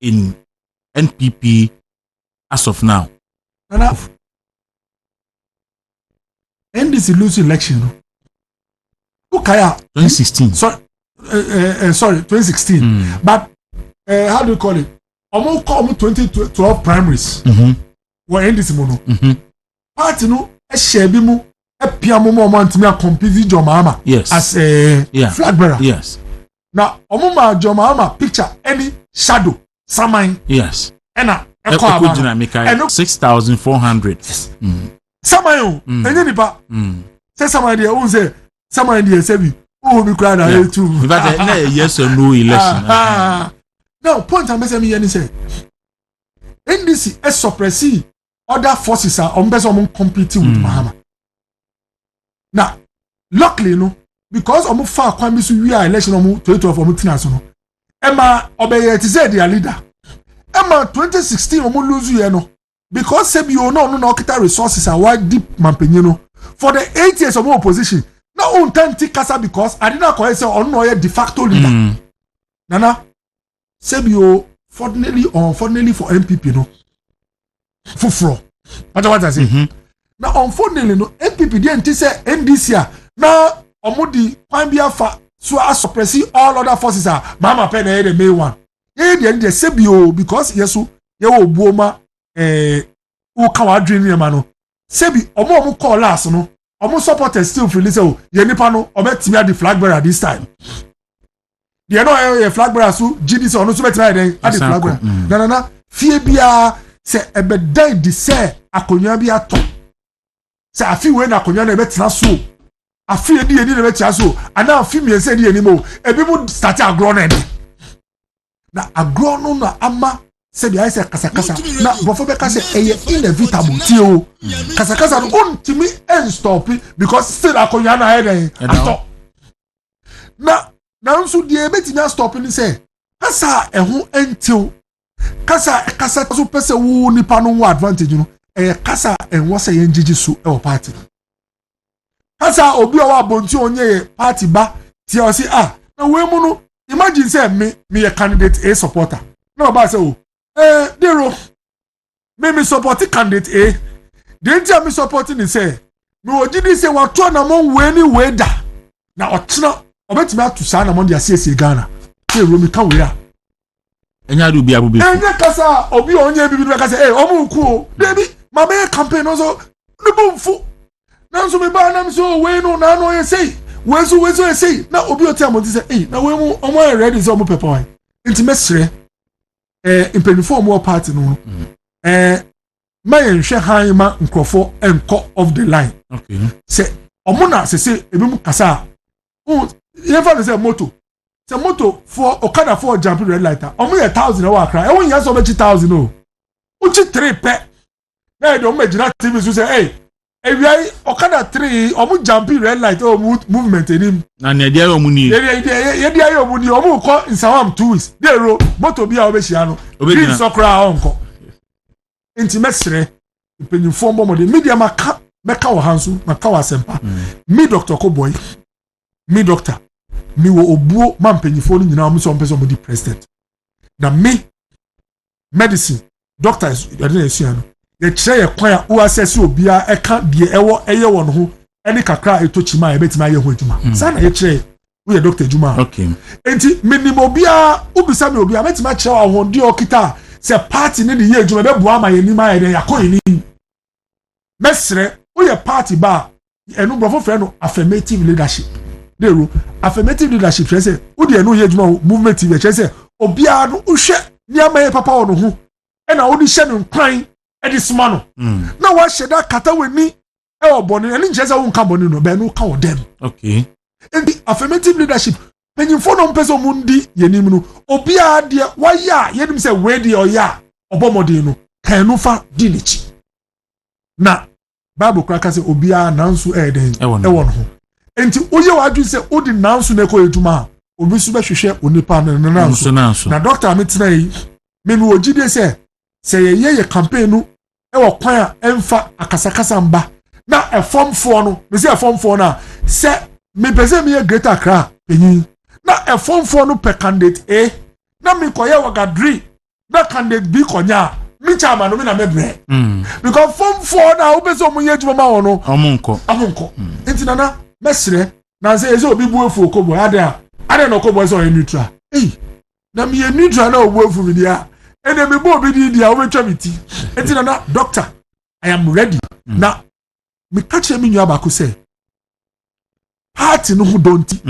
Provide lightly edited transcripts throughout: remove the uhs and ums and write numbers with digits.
in NPP as of now? NDC lose election. Okay, 2016. Sorry, 2016. But how do you call it? Almost 2012 primaries. Were NDC mono. Party no a shebimu a piamo moment me a compete Jomama. Yes. As a flag bearer. Yes. Now, Omuma Jomama picture any shadow, Samai. Yes. Ena. 6,400. Yes. Samayo. Nipa. Say Samai there. Who say Samai there? Say we. Who be crying out too? But yes or no election. Now, point I'm saying say. NDC is suppressing other forces are on competing with Mahama. Now, luckily, no, because I'm far quite we are election on 2012 of Tinasono. Emma obey to say their leader. Emma 2016 lose you no because say you no kita resources are wide deep mampenyino for the 8 years of opposition. Now on take kasa because I did not call say on no de facto leader. Nana say you fortunately or unfortunately for MPP no. Fufro. What I say? Now unfortunately no MPP didn't say NDC now omudi kwambia fa so as suppress all other forces are mama pen the main one. They say because yesu ye wo buoma who can dream yama no sebi omo call last no omo supporters still feel say ye nipa no obetimi the flag bearer this time they know a flag bearer so GDC ono so betimi den at the flag bearer na fie bia se ebedan di se akonwa bi ato se afi we na akonwa na betina so afi edi eni na betia so ana afi mi se edi eni mo ebi mu start agro na na agro no na ama se bia se kasakasa na bofo be ka se eye inevitable ti o kasakasa no ontimi en stop because still akonwa na head ato na nso die betimi stop ni se kasa ehu entil kasa so pese wo nipa no advantage no kasa enwo se yenjiji so e party kasa obi o wa bonti onye party ba ti o si na we mu no imagine say me a candidate A supporter no ba say dero me support candidate A den ti me supporting ni say me ogidi say wa to na mo we ni we da na otena obetimi atusa na mo dia CC Ghana say ro me kan we a enya do bia bobe enya kasa obi onye bibi be kasa omo nku o baby ma me campaign no so no bumfu na so me ba na so we no na no ye say we so ye say na obi o tell mo say na we mu omo ready so omo pepon nti mesre impenifo mo party no ma ye nhwe han ma nkrofo enko of the line okay say omo na say ebi mu kasa ye fa say moto the motor for Okada for jumping red light. Omo 1,000 na wa kra. E won yan so be 1,000 o. Uchi 3 pe. Na e do me jina TV so say ewia Okada 3 omo jumping red light o movement enim. Na ne dia yo mu ni. Ye dia yo mu ni omo ko insawam 2 weeks. Dey ro motor bia obehia no. Green so kra onko. Enti mesre penyimfo mbo de media maka wo hansu maka wa sempa. Me Dr. Koboy. Me doctor mi wo obuo mampanyifo ni nyina mo so mpese mo di president na me medicine doctors yade esia no ye kire ye kwan a o access obia e ka de eye wo no ho eni kakra etochima e betima ye ho adwuma sana ye kire wo ye doctor adwuma okay enti minimo obia ubisa me obia betima kire wa ho de okita se party ni de ye adwuma be boa ma ye ni ma ye de yakọ ni mesre wo ye party ba enu brofo frɛ no affirmative leadership dero affirmative leadership say wo de no yejuma movement we say obia no uhwe ni amaye papa wo no ho e na wo di hye no nkran e di soma no na wa hye da kata weni e obone ani nche say wo nka bone no be no ka wo dem okay and the affirmative leadership penyimfo no mpese mundi yenim no obia de wa ya yenim say we de oya obomode no kan no fa di nichi na bible kraka say obia nanso e den e wo no ho enti oye wadu se odi nanso na ko eduma obi su be hwehwe onipa na nanso na doctor ametina yi me ogide se ye campaign no e wo kwan a emfa akasakasa mba na e form 4 no me se e form 4 na se me pese me greater Accra penyin na e form 4 no per candidate na me koye wagadri na candidate bi konya me chairman no me na me bre because form 4 na wo pese omo yeju mama wo no amonko enti nana mesre na say eze obi bu efu okobo ade na okobo so neutral na me neutral na obu efu bi dia ene me bo obi di dia wo betwa miti enti nana doctor I am ready na me catch me nyu abako say party no ho donti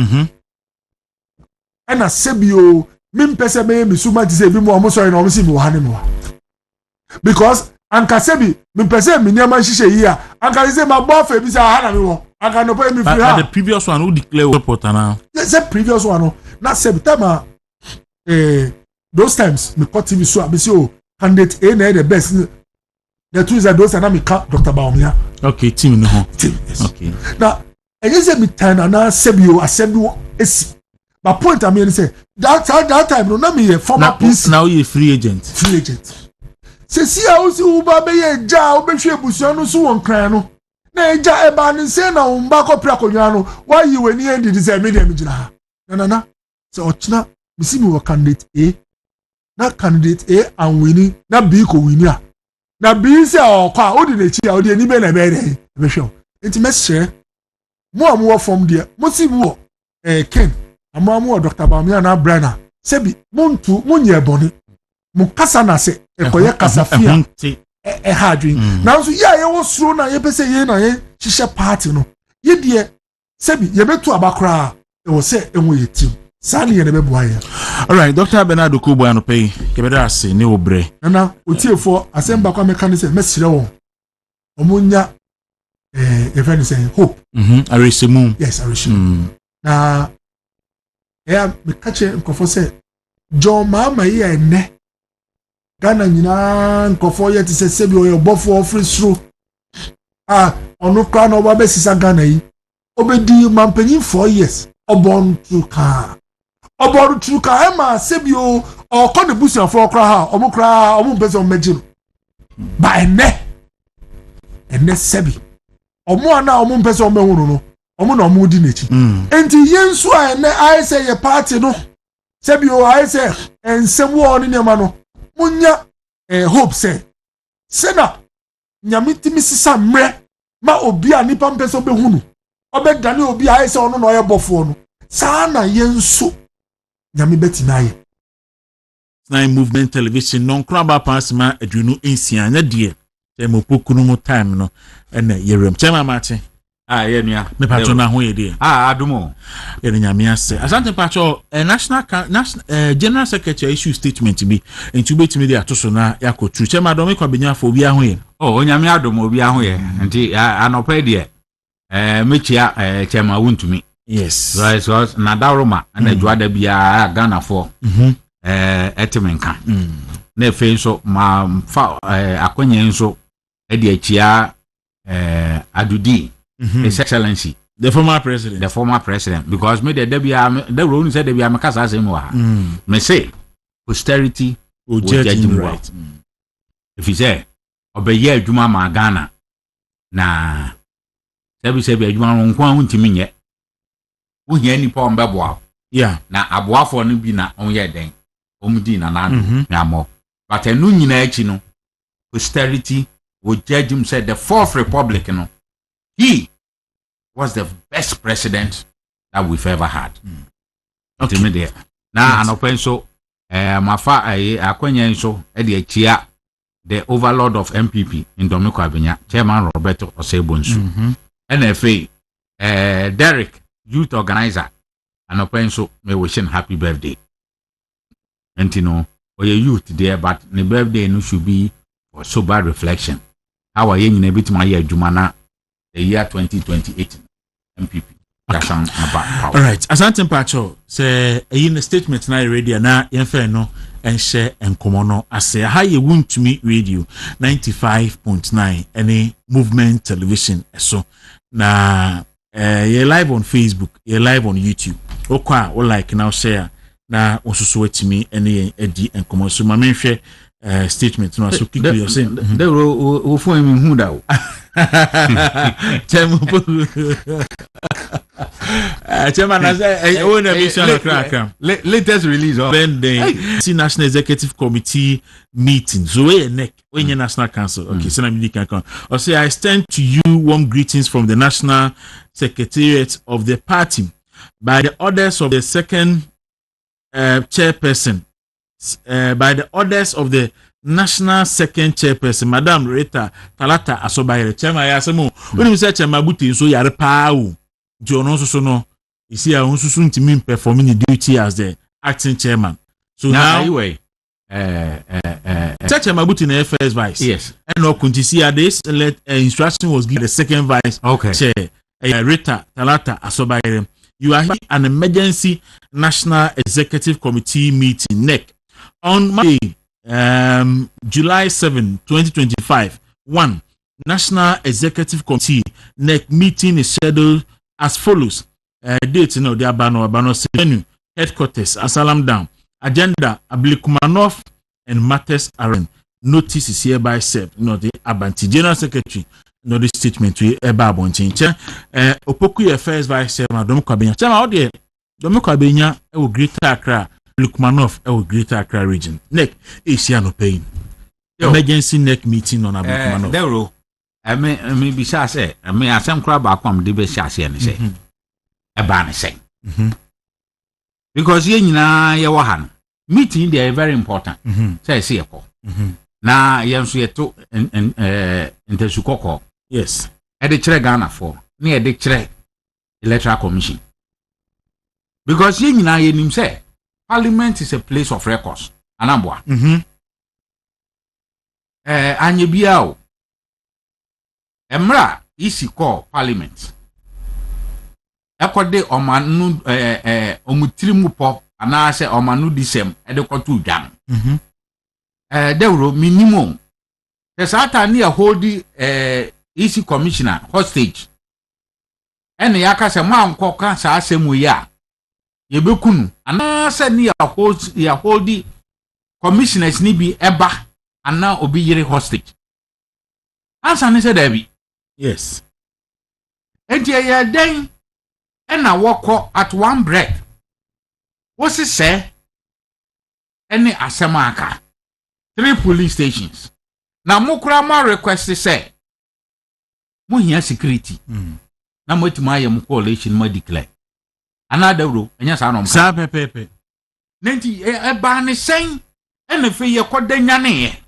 ena sebio me pese me misuma ti say bi mo omo sorry na omo si mi wa ne no because anka sebi me pese me nyama hihye yi a anka say my boyfriend bi say ha na me wo anka no pay me free ha the previous one who declare support na yes the previous one no na sebi time those times me cut TV so abi say oh candidate A na the best the two is that those na me ka Dr. Baumia okay team no ho yes. Okay now enye say me time na sebi o assembly esi but point I mean say that time no na me former PC now you free agent se si a usi uba be ye ja obehwe ebusuan no so won kran no na eja eba ne se na umba ko pra konwa no why you when you did say media me gina ha na se ochina bisi mi wo candidate A na candidate A and winning na B ko wini a na B se o kwa o di na chi a o di ani be na be dey be hwe enti meshe mo amwo from there mo si wo Ken amwo Dr. Bamia na Brana sebi muntu munye boni mu kasa na se ekoye kasafia hadwin na so ya ye wo suro na ye pese ye na ye hihye party no ye de sebi ye betu abakra e wo se enwo ye tim sani ye ne be boa ye. All right, Dr. Bernardo Kubo anope kebeda ase ne obre na otiefo asemba kwa meka ne se mesire wo omunya even say hope aresemu yes aresemu na ya mekache nkofo se John mama ye ene Ghana nyina nkofo ye ti se sebi oyo bofo free sro onu kra na oba besisa Ghana yi obedi mampanyin 4 years obon truka e ma sebi o ko ne busia fo kra ha omo mpese omagiro ba ene sebi omo ana omo mpese omehunu no omo na omo di nechi enti yensu a ene ai se ye party no sebi o ai se ensem wo ne ma no munya hope say sena nyamiti misisa mre ma obi a nipa mpeso behunu obedane obi a ese ono no yebofo no saa na yenso nyami beti na ye Nine Movement Television non kraba pasma adwunu ensia nya de e mo pokunu mo time no ena yerem chema mache ye nua me patro na ho ye de adumo ye nyame ase asante patro national general secretary issue statement bi entu betimi de atoso na yakotu chema do me kwa benya fo obi aho ye onyame adumo obi aho ye nti anopa de mechia chema wuntumi yes right so na Dawuro ma na juada bia Ghana for etimenka na efe nso ma fa akonye nso e de achia Adudi His Excellency the former president because me the Dawuro said Debia me kasa asem wa me say posterity will judge him right if he say obeye adwuma ma Ghana na sebi adwuma no nko ntimi nye wo hia nipa on beboa na aboafo no bi na on ye den omudi na na mo but enu nyina achi no posterity will judge him said the fourth republic no he was the best president that we've ever had okay me there na anopen so mafa akwanya nso e de achia the overlord of MPP in Dominico Abenya chairman Roberto Osebonsu NFA Derek youth organizer anopen so me wishing happy birthday entino oye youth there but the birthday no should be for sober reflection how are you nyina bitima ye adwuma na the year 2028 MPP all right asante mpacho say in statement na radio na yemfa no enhye enkomo no ase ha ye wuntumi radio 95.9 any movement television so na ye live on Facebook ye live on YouTube okwa o like now share na osusu atimi ene edi enkomo so ma menhwe statement no so quickly you're saying Dawuro for him who da chairman as own emission crack latest release of the National Executive Committee meeting so when National Council okay so I can or say I extend to you warm greetings from the National Secretariat of the party by the orders of the second chairperson by the orders of the National Second Chairperson, Madam Rita Talata Asobayere. Chairman, I say mo. When you say Chairman Buti, so yare pa o. Jono so no. You see, I want to mean performing the duty as the acting chairman. So now, anyway, Chairman Buti na first vice. Yes. And no continue this instruction was given the second vice. Okay. Chair Rita Talata Asobayere. You are here an emergency National Executive Committee meeting NEC on Monday, July 7, 2025. 1. National Executive Committee NEC meeting is scheduled as follows. Date the Abano venue, headquarters, Asalam Dam. Agenda, Ablikumanov and matters are notice is hereby served. The Abanti General Secretary. No, this statement we Ebabon change. Opoku first vice chairman Domiko Abenya. Chairman, out there, Domiko Abenya, Greater Accra, Lukmanov, Greater Accra region. NEC, Asiano pain. Emergency NEC meeting on Lukmanov. Dawuro, I mean, besides, I mean, I some crab come the best chassis and say, a banner say. Because you know, Yawahan meeting, they are very important. Say, see a call. Now, Yansu to Intersukoko. Yes. At the Chere Ghana for near the Chere Electoral Commission. Because you know, him say, Parliament is a place of records. Anambwa. Anyebiao. Emra isi call Parliament. Ekode omanu omutirimu po anase omanu disem edekotu jam. Dawuro minimum. There's a near holding EC commissioner hostage. And the yaka se ma nkoka sa asemu ya. Yebekunu. Anase near holding commissioners ni bi eba ana obi yere hostage. Ansa ne se dabi. Yes. Enti ya den ena woko at one breath. Wosi se ene asema aka. 3 police stations. Na mukura ma request say mu hia security. Na motima ye mu coalition ma declare. Another Dawuro enya sa no. Sa pepepe. Nenti e ba ne sen ene fe ye kodanya ne ye.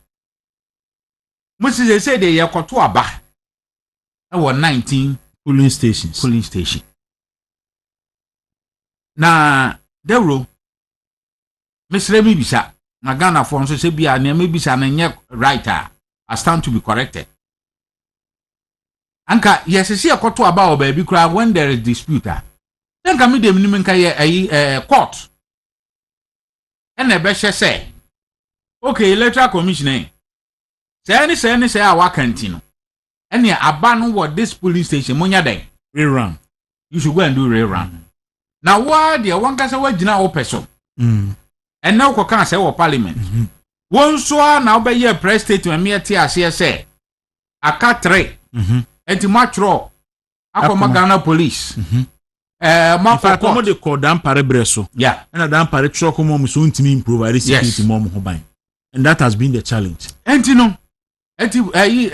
Musi say de ye koto aba. E wo 19 polling stations. Polling station. Na Dawuro Mr. Bisa na Ghana for so say bia na maybe say na nye writer I stand to be corrected. Anka yes see akoto aba o ba bi kura when there is dispute then ka me dem ni nka ye court and e be say okay electoral commission say our canteen and ya aba no what this police station monya den Rerun. you should go and do rerun. Now why the one ka say wa gina o person and now ko kan say wo parliament won so na obeye press statement me ati ase say aka 3 enti matro akoma Ghana police ma ko de ko dan pare breso yeah and dan pare tro ko mom so ntimi improve security mom ho ban and that has been the challenge enti no enti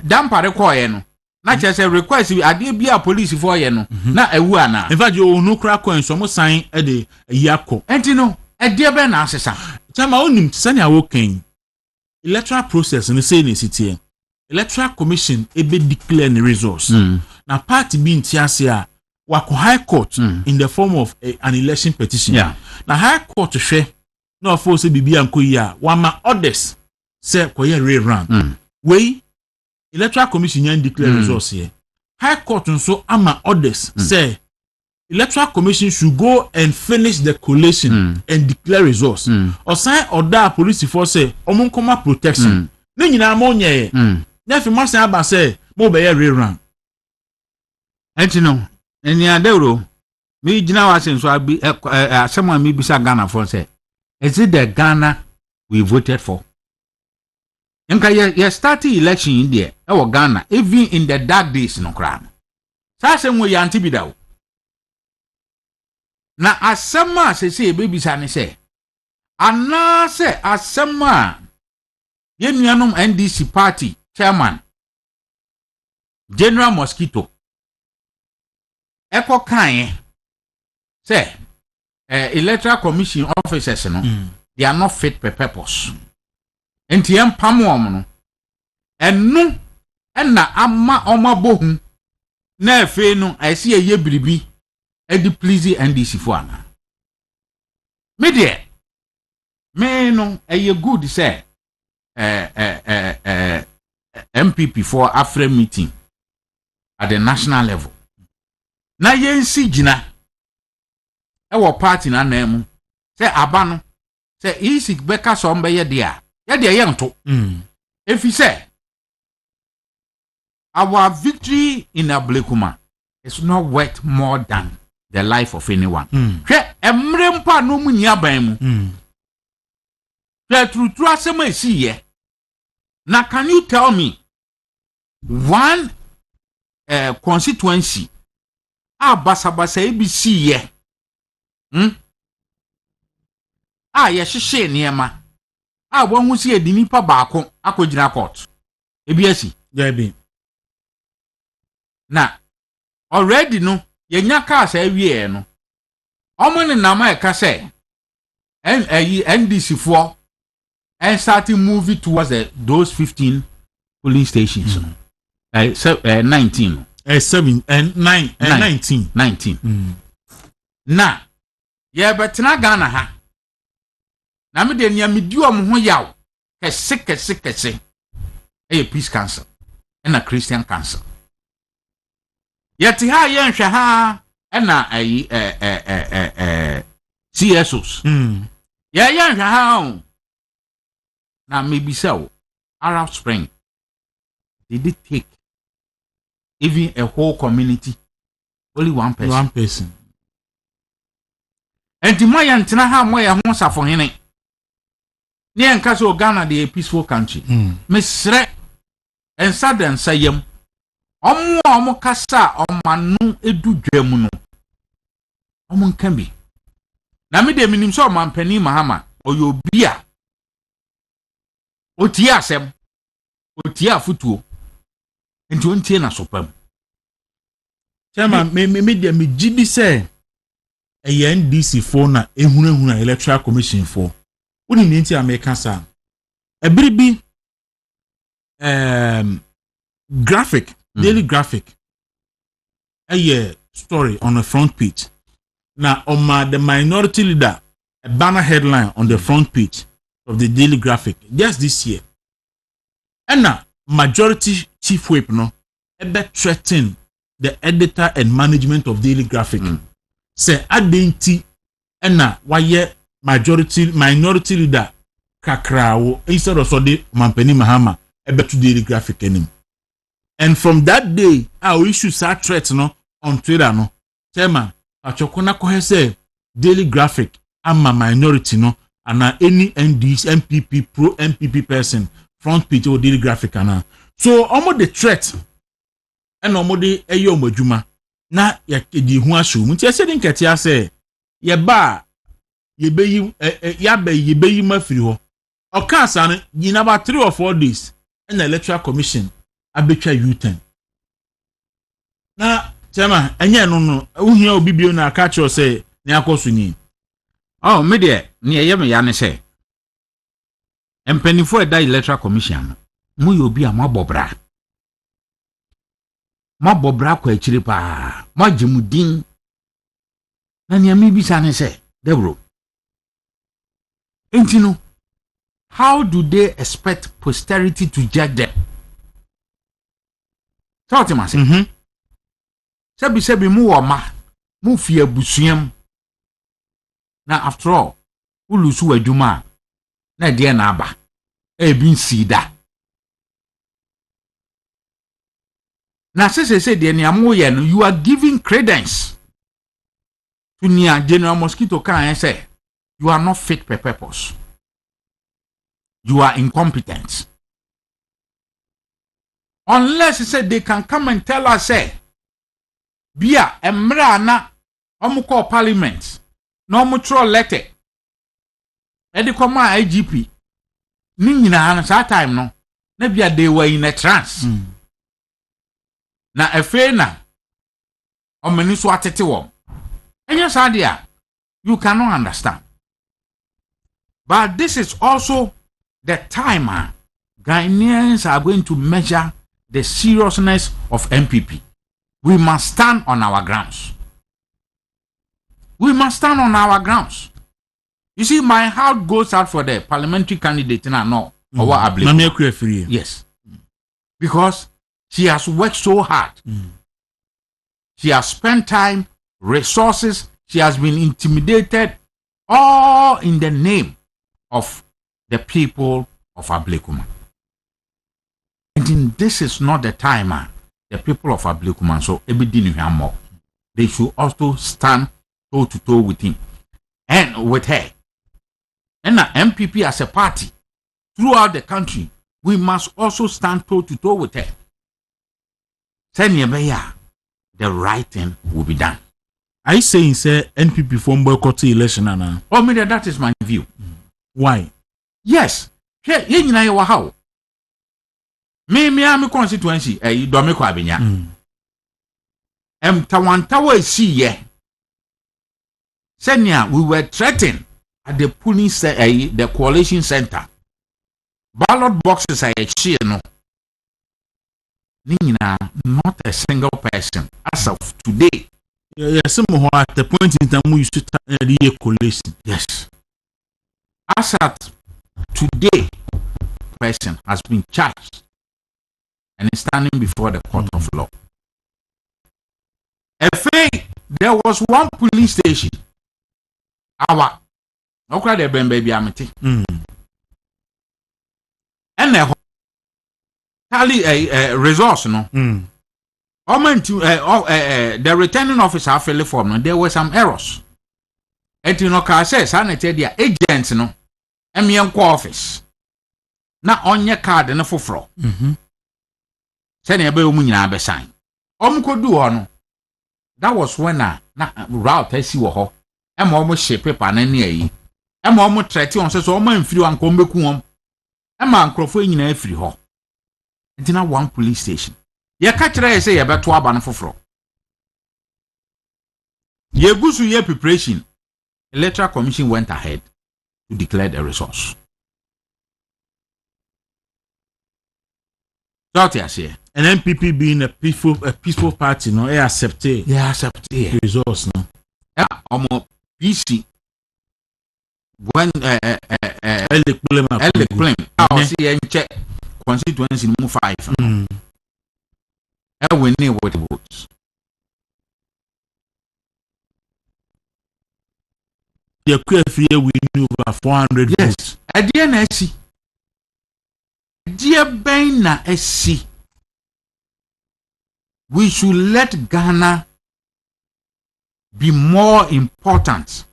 dan pare ko ye no na che say request ade bia police for ye no na ewu ana in fact you no crack coin so mo sign e de yakọ enti no ade be na asesa chama onim sani awoken electoral process no say na city electoral commission ebe declare the results na party bi ntiase a wako high court in the form of an election petition na high court hwe na ofo say bibia nkoyi a wama orders say koye rerun we electoral commission yan declare results here high court nso ama orders say electoral commission should go and finish the collation and declare results or sign order police force say omonkoma protection ne nyina mo nye na fi masan aba say mo be rerun enti no eni Dawuro me gina wa sen so abi asema me bisa Ghana for say is it the Ghana we voted for nka ye start election in there e wo Ghana even in the dark days no kra sa se nwe yanti bi da o na asema se se ebebisa ne se ana se asema ye nuanom NDC party chairman General Mosquito eko kan say electoral commission officers no they are not fit for purpose enti empam om no enu na ama omabohu na efe no esi eye biribi edi please NDC fo ana me no eye good say MPP for after meeting at the national level na yensi gina ewo party na nemu say aba no say isik beka so mbe ye dia ye nto if he say our victory in Ablekuma is not worth more than the life of anyone hwe emre mpa no mu nya ban mu hwe true asema esi ye na can you tell me one constituency abasabasa ebisi ye ye hwehwe niema won si edi nipa baako akogina court ebi asi bi na already no yenya cars awie no omo ne nama e ka say NDC for and starting moving towards those 15 polling stations 19 7 and 9 and 19 na ye betena Ghana ha na me de nia medi om ho yaw kese peace council and a Christian council yet ha ye nhwe ha na CSOs ye nhwe ha na maybe so Arab Spring did it take even a whole community only one person and the moya ntina ha moya ho safo hene ne enka so Ghana dey a peaceful country mesre en saden sayem omo kasa omanu edu dwam no omo nka bi na me de minim so mampani mahama oyobia otie asem otie afutuo enti ontie na sopam chairman me de me gidi say NDC for na ehunahuna electoral commission for woni ni enti America sa ebiribi graphic daily graphic story on the front page na the minority leader a banner headline on the front page of the daily graphic just this year and majority chief whip no ebe threaten the editor and management of daily graphic say adenti and why minority leader kakrawo instead of so the mampeni mahama ebe to daily graphic enim. And from that day our issue start threat no on Twitter no chairman achokona ko say daily graphic ama minority no and any NDC MPP pro MPP person front page or daily graphic ana so almost the threat and almost the eyo madwuma na yakedi hu aso mu ti ese din ketia say ye ba ye beyi mafiri ho okasa no yin about 3 or 4 days and the electoral commission abetwa U10 na chama enye no uhia obibio na aka cho say ni akoso ni me de ni eye ya ne say empanifo eda electoral commission mu yo bi amabobra kwa akire pa magimudin na ni ami bi sa ne say Dawuro entino how do they expect posterity to judge them? Talk to me. Sebi mu woma mu fi abusuam na after all ulusu adwuma na de na aba bi nsida na say de ni amoye no you are giving credence to nia General Mosquito can say you are not fit for purpose, you are incompetent, unless he said they can come and tell us say bia emra na omuko parliament no mutro letter e dey come IGP ni nyina na that time no na bia they were in a trance na efe na omani so atete wo enya sadia you cannot understand. But this is also the time Ghanaians are going to measure the seriousness of MPP. We must stand on our grounds. We must stand on our grounds. You see, my heart goes out for the parliamentary candidate now. Yes. Because she has worked so hard. She has spent time, resources, she has been intimidated, all in the name of the people of Ablekuma. And this is not the time, the people of Ablekuma, so they should also stand toe to toe with him and with her. And the MPP as a party throughout the country, we must also stand toe to toe with her. The right thing will be done. I saying say NPP from boycott election now. Oh, me that is my view. Why? Yes. Here, you know how. Me am constituency. You don't make kwabenya. Tawantawa see ye. Senya, we were threatened at the polling the coalition center. Ballot boxes are actually no. Nina, not a single person as of today. Yes, at the point in time we used to the coalition. Yes. As at today, person has been charged and is standing before the court of law. There was one police station. Our okay, the baby amity. And the resource no. The returning officer filled form no, there were some errors. And you know, says sanitary their agents no. Emian office. Na onye card na foforo. Say na be omu nyina be sign. Kodu no. That was when na route asi wo ho. Ema omo ship paper na ne ayi. Ema omo threat on say so omo amfiri wan ko mbeku won. Ema ankrofo nyina afiri ho. Ntina one police station. Ye ka kire say ye beto aba no foforo. Ye gusu ye preparation. Electoral Commission went ahead to declare the resource. And MPP being a peaceful party, no, they accept it. Yeah, accept it. Resource, no. Yeah, almost PC. When claim, I see and check constituency number 5. I will name what the votes. The QFA we knew over 400 yes. votes. At the NSC. Dear Baina SC. We should let Ghana be more important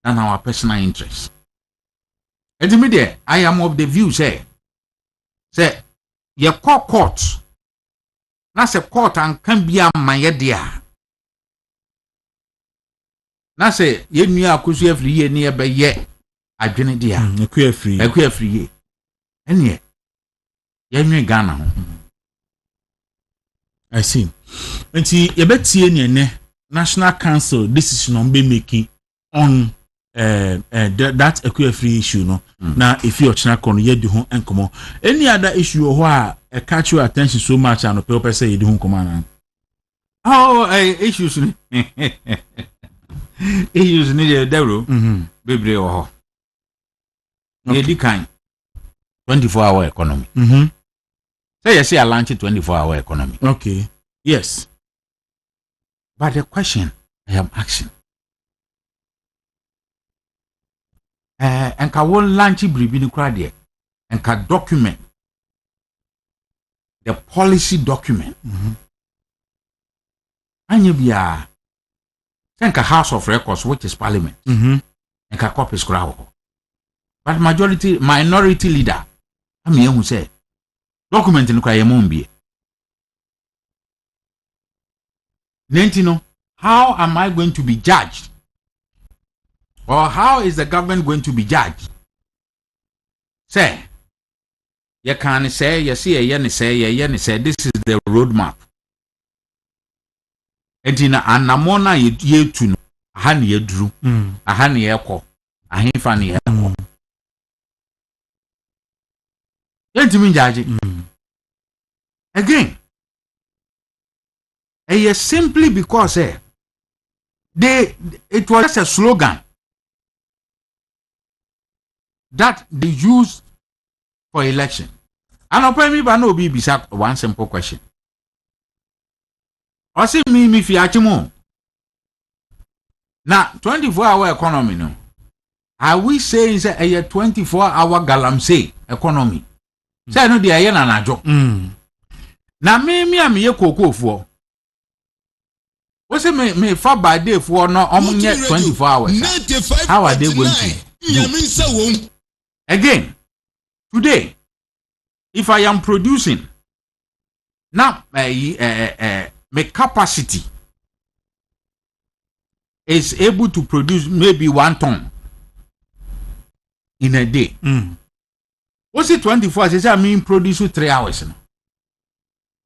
than our personal interests. Edimide, I am of the view, say, your court, that's a court and can be a mayedia. Na say ye nua akosu afri ye ne be ye adwene dia akua afri ye ene ye nwe Ghana ho. I see. Nti ye betie ne National Council decision on be making on that akua afri issue no na if you ochina kono ye di ho enkomo any other issue ho a catch your attention so much and people say ye di ho enkomo na issues issues need a Dawuro bebre ho ye kan 24-hour economy say you see a launch 24-hour economy. Okay, yes, but the question I am asking and ka won launch bribi ni kra de and ka document the policy document anya bia think a House of Records, which is Parliament, and can copy scroll. But minority leader, I mean, who say document in Kwayamumbi, Nentino, how am I going to be judged? Or how is the government going to be judged? Say, you can say, you see, you say, this is the roadmap. Entina anamona ye tu aha ne yedru aha ne yekọ ahemfa ne yekọ yentimi judge again simply because it was just a slogan that they used for election. And I'll me ba no be bisa one simple question. I say me fi achimo. Now 24-hour economy no. Are we saying say a 24-hour galamsey economy? Say no dey na najo. Na me am ye kokofo. We say me fa by day for no omunye 24 hours. How are they going to do? Again, today, if I am producing now my capacity is able to produce maybe 1 ton in a day. What's it 24 hours? I mean produce 3 hours.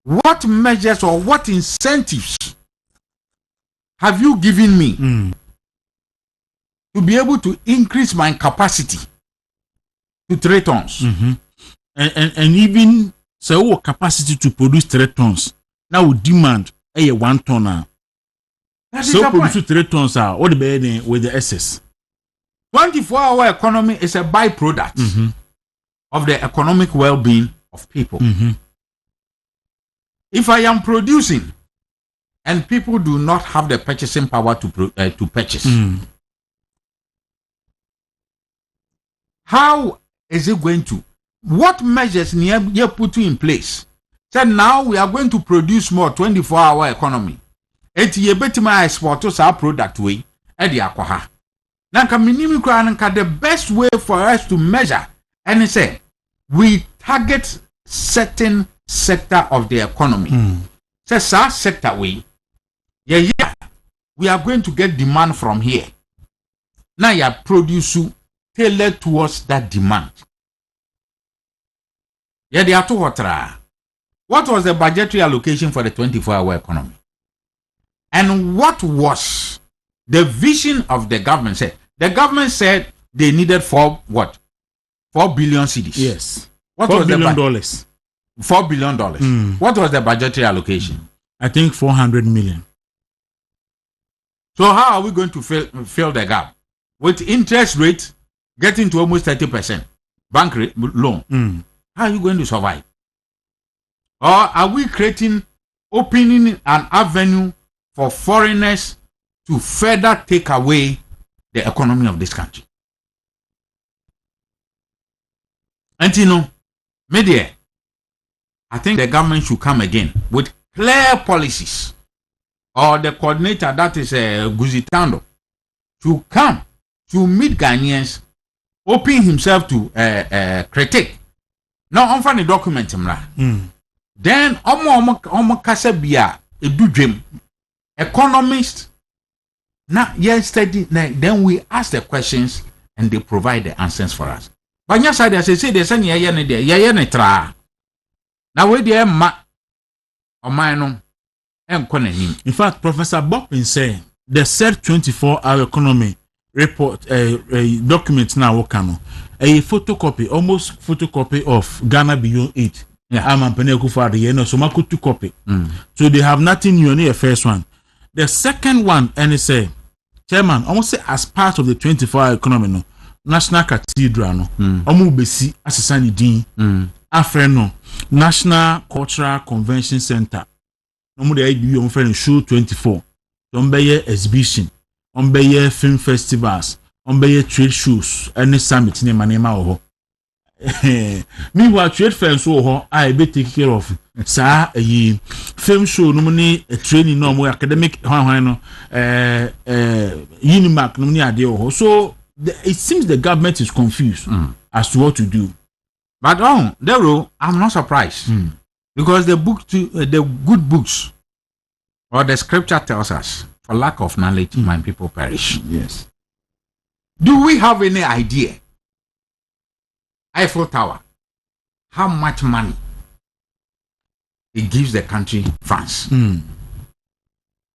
What measures or what incentives have you given me to be able to increase my capacity to 3 tons? And even so capacity to produce 3 tons. Now demand 1 ton. So produce 3 tons what the be with the excess. 24-hour economy is a byproduct of the economic well-being of people. If I am producing and people do not have the purchasing power to purchase, how is it going to? What measures you put in place? So now we are going to produce more 24-hour economy. Eti ye betima export to our product way e de akwaha. Nanka minimi kwa nanka the best way for us to measure and say we target certain sector of the economy. Say sa sector way we are going to get demand from here. Now you produce tailored towards that demand. What was the budgetary allocation for the 24-hour economy? And what was the vision of the government? The government said they needed 4 billion cedis. Yes. What $4 was billion. $4 billion. What was the budgetary allocation? I think 400 million. So how are we going to fill the gap? With interest rate getting to almost 30% bank loan. How are you going to survive? Or are we opening an avenue for foreigners to further take away the economy of this country? And media, I think the government should come again with clear policies, or the coordinator, that is Guzitando, to come to meet Ghanaians, open himself to critique. Now, on funny document, then omo kasa bia edu dwem economists na yesterday then we ask the questions and they provide the answers for us. But nya side say they say ye ne there ye ne tra na we dey ma oman no enko nanim. In fact, Professor Boppin say the said 24-hour economy report document now workano a photocopy, almost photocopy of Ghana Beyond 8. I'm a Penekufa, so Mako 2 copy. So they have nothing new on the first one. The second one, and they say, Chairman, almost say as part of the 24-hour economy, no, National Cathedral, no, Besi, Asasani Dean, Afreno, National Cultural Convention Center, no more the on friend show 24, Ombeye exhibition, Ombeye film festivals, Ombeye trade shows, any summit in Manema Oho. Meanwhile, trade fairs so I be take care of. Sir, a film show no money training no more academic no Unimark no money idea. So it seems the government is confused as to what to do. But Dawuro, I'm not surprised because the good books Or the scripture tells us, for lack of knowledge, my people perish. Yes. Do we have any idea? Eiffel Tower, how much money it gives the country France?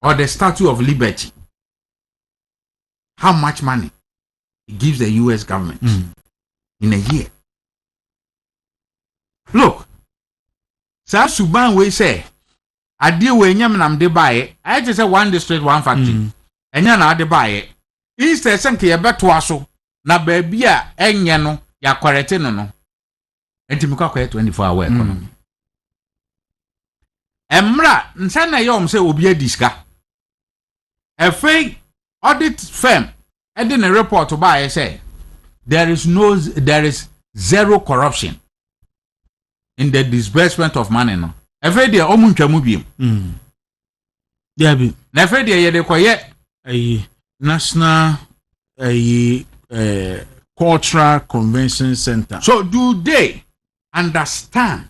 Or the Statue of Liberty, how much money it gives the US government in a year? Look, Sir Suban we say, I deal with Yam de buy. I just say one district, one factory. And yana de buy. Instead, sank ye bet waso. Na baby enyano ya kwarete no. Enti mukwa 24-hour economy. Emra, nsana yom se obi ediska. A audit firm edin a report to buy say there is zero corruption in the disbursement of money no. Efe dia omuntwa mu biem. There be. Na efe dia ye de koye a national cultural convention center. So do they understand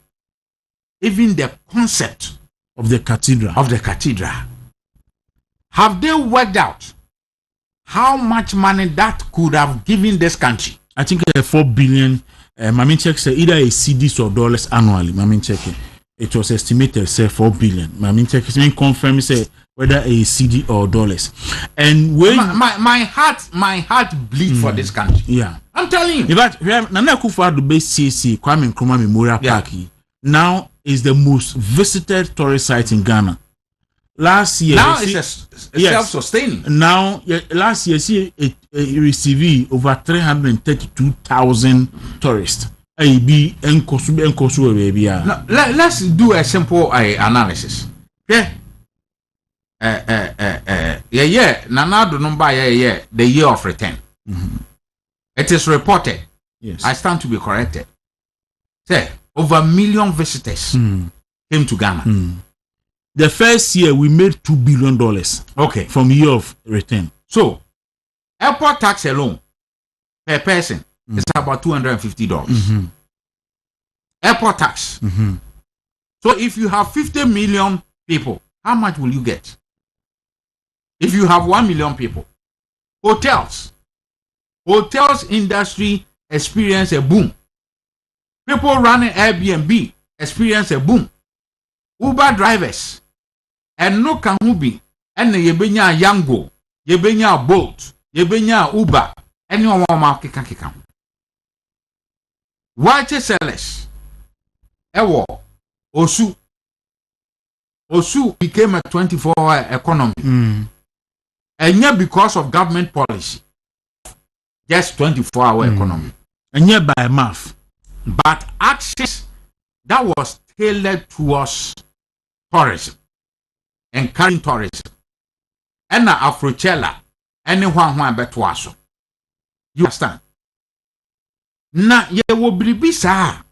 even the concept of the cathedral? Have they worked out how much money that could have given this country? I think 4 billion. Mamin check say either a CDs or dollars annually. Mamin check it was estimated say 4 billion. Mamin check it confirm say whether a CD or dollars. And when my heart bleed for this country. Yeah, I'm telling you. In fact, Nana Akufo-Addo base CC Kwame Nkrumah Memorial Park now is the most visited tourist site in Ghana. Last year, now it's self-sustaining. Now, last year, it received over 332,000 tourists. Let's do a simple analysis. Yeah. Nanado number the year of return. It is reported. Yes. I stand to be corrected. Say over 1 million visitors came to Ghana. The first year we made $2 billion. Okay. From year of return. So airport tax alone per person is about $250. Airport tax. So if you have 50 million people, how much will you get? If you have 1 million people, hotels industry experience a boom. People running Airbnb experience a boom. Uber drivers and no kahubi and yebenya Yango, yebenya Bolt, yebenya Uber, and no one kika. White sellers, Ewo, Osu became a 24-hour economy. And yet because of government policy, just 24-hour economy. And yet by mouth. But access that was tailored towards tourism, encouraging tourism. And na Afrochella, anyone beto aso. You understand? Na ye wo bribi sa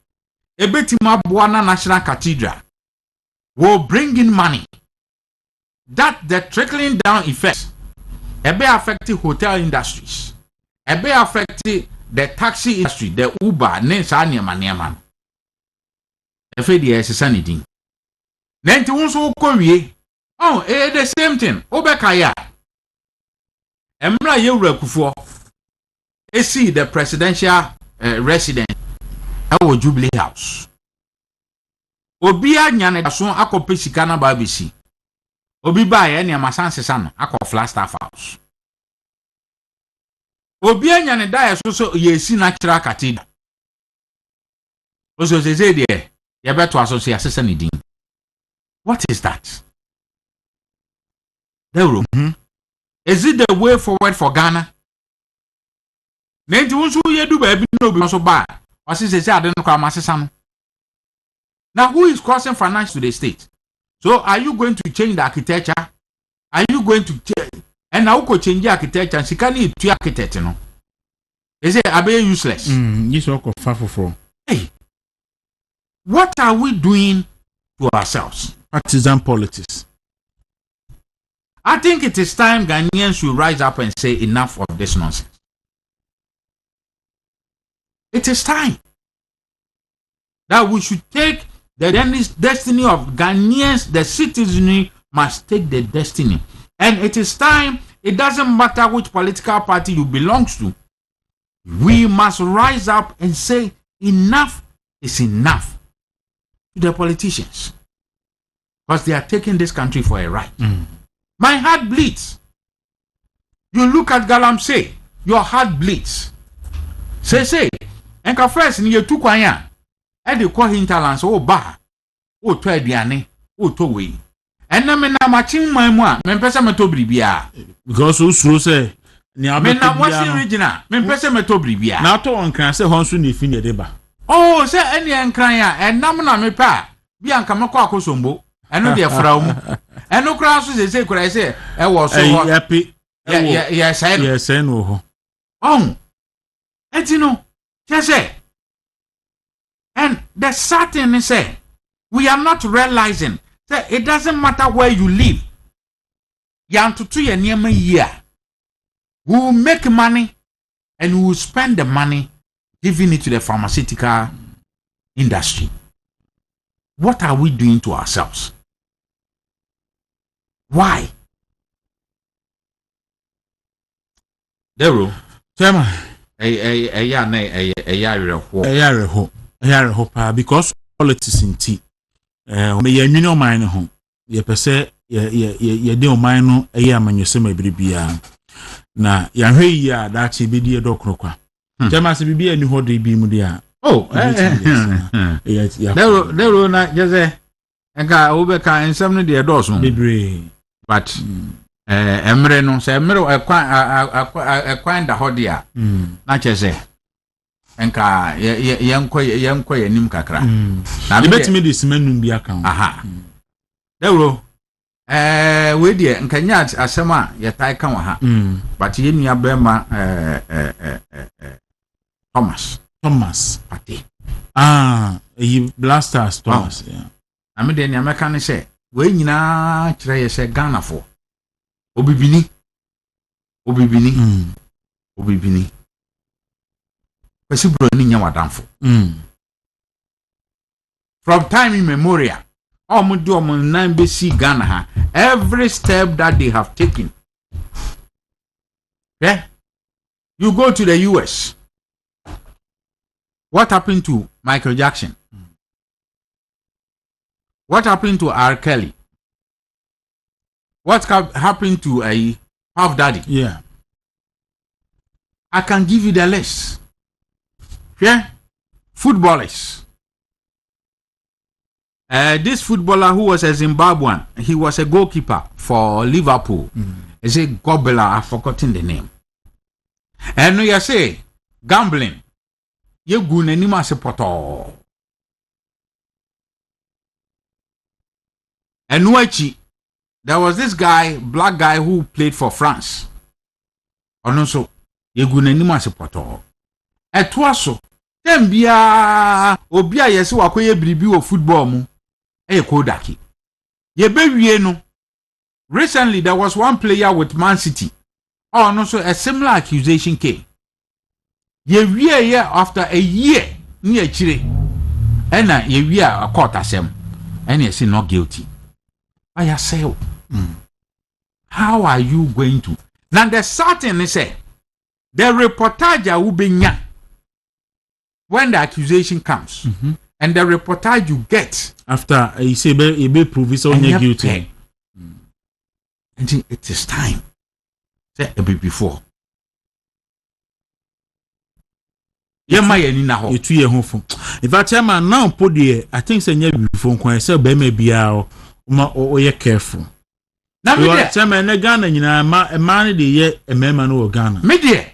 ebetima Buana National Cathedral will bring in money that the trickling down effects ebe affecting hotel industries, ebe affecting the taxi industry, the Uber, ne sa niema. Efe di esesa ni din. Nenti wonso ko wie. Oh, the same thing. Obeka ya. Emra Yewura Kufuor. See the presidential residence at Jubilee House. Obi anya ne so akope sika na ba besi. Obi ba ye ne amasanse no akọ Flagstaff House. Obi anya ne da so ye si natural cathedral. Oso se de ye beto aso asese ne din. What is that? Dawuro. Is it the way forward for Ghana? Nenti wonso ye du ba bi no bi so ba. O se ade no kwa masesa no. Now who is causing finance to the state? So are you going to change the architecture? Are you going to change? And now go change the architecture and she can't need two architects, no? Is it abe useless? This work of far. Hey, what are we doing to ourselves? Partisan politics. I think it is time Ghanaians should rise up and say enough of this nonsense. It is time that we should take the destiny of Ghanaians, the citizenry, must take the destiny. And it is time, it doesn't matter which political party you belong to. We must rise up and say enough is enough to the politicians. Because they are taking this country for a ride. My heart bleeds. You look at Galamsey, your heart bleeds. Say, enka first ni yetu kwan ya, e de kwa hinterlands o ba, o to aduane, o to we. Enna me na machin man mu a, me pese me to bribia. Because o suro say ni me na wasi regional, me pese me to bribia. Na to onkran say hon so ni fi ne de ba. Oh, say eni enkran ya, enam na me pa, bi anka me kwa akosombo. Eno de fra mu. Eno kra so say kra say e wo so ho. Say no ho. Oh. Etino, say. And the certain is say we are not realizing that it doesn't matter where you live. Yantutu ye niema year. We will make money and we will spend the money giving it to the pharmaceutical industry. What are we doing to ourselves? Why? Dawuro, Chairman. Because politics in tea. Me ye nwini oman ho. Ye pese ye de oman no amanyosema bibia. Na ya hwe yi a da che bedi e dokrokwa. Chairman se bibia ni ho de bi mu de a. Oh, Dawuro na jeze enka obeka ensem no de doso. Bebre. But emre no se emre ekwan da hodia na chese enka yenko yanim kakra na betimi de simanum bi aka aha Dawuro we die enka nya asema yetai kan wa ha but ye nua bema Thomas Pate you blasters Thomas yeah na de nya meka ne se we nyina kire ye se Ghana fo Obibini. Pesibro ni nya wadamfo. From time immemorial, omudu omunan be see Ghana ha. Every step that they have taken. Yeah. You go to the US. What happened to Michael Jackson? What happened to R. Kelly? What happened to a Puff Daddy? Yeah. I can give you the list. Yeah. Footballers. This footballer who was a Zimbabwean, he was a goalkeeper for Liverpool. Is a Gobela, I've forgotten the name. And you say, gambling. You go nenima se poto. And Nuachi. There was this guy, black guy who played for France. Onoso, yegu n'anim asepoto. Etoaso, tembia obi a yesi wakoye biribi wo football mu. Kodaki. Ye bewie no. Recently there was one player with Man City. Oh no, so a similar accusation came. Ye wie after a year ni achire. Ena ye wie a court asem. And ye say not guilty. I say, how are you going to? Now the certain say the reportage will be when the accusation comes, and the reportage you get after you say be prove so guilty. And it is time. Say a bit before. Yeah, my na ho. You 2 year home phone. If I tell man now put the I think say before when say be me bia o ye careful. Na me dey tell me na Ghana nyina man dey ye emema no Ghana. Me dey.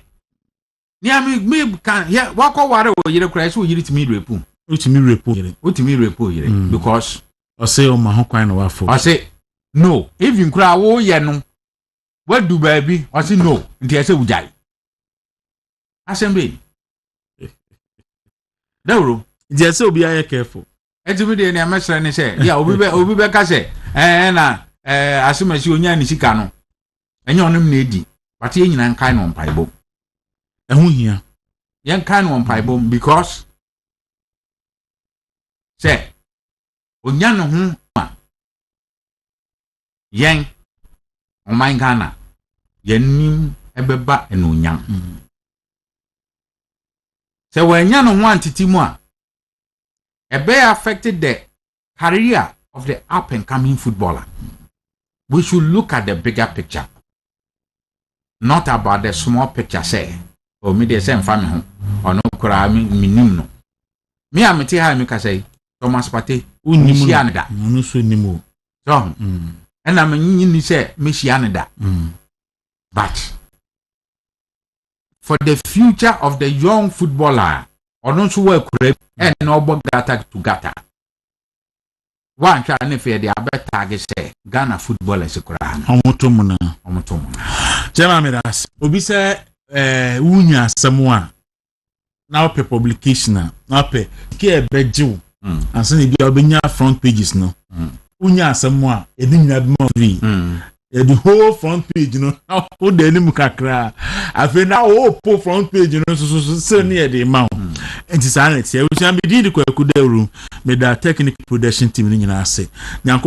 Ni me kan here wakọ ware o yire kura so yire timi repu. Utimi repu yire. Utimi repu yire because o say o ma ho kwan no wafo. I say no, even kura wo ye no. What do baby? I say no. Nti I say ujai. Assembly. Dawuro. Nti I say obi aye careful. Etimi dey na mesra ni say, ya obi be ka say, na asumasi onya ni sika no. Enye onim na edi. But ye nyina nkai no mpaibo. Ehu hia. Ye nkai no mpaibo because say onya no ho yen oman Ghana yenim ebeba enunyam se wanya no ho antitimu a ebe affected the career of the up and coming footballer. We should look at the bigger picture, not about the small picture. Say, or me the same family or no kura minim no. Me amete ha me ka say Thomas Partey unimia nda. No so nimu. So, and I'm ni say me shia nda. But for the future of the young footballer, or not so work and no gata to gata. One can if they are better say Ghana football is a crown. Omotomuna. Jema Miras. Obi say unya Samoa. Now pe publication now pe ke beju. And so be obinya front pages no. Unya Samoa edinnya be mo free. The whole front page, you know, how the enemy kakra. I feel now whole front page, you know, so near the amount. And it's honest. We shall be doing the Kwaku room with the technical production team in our say.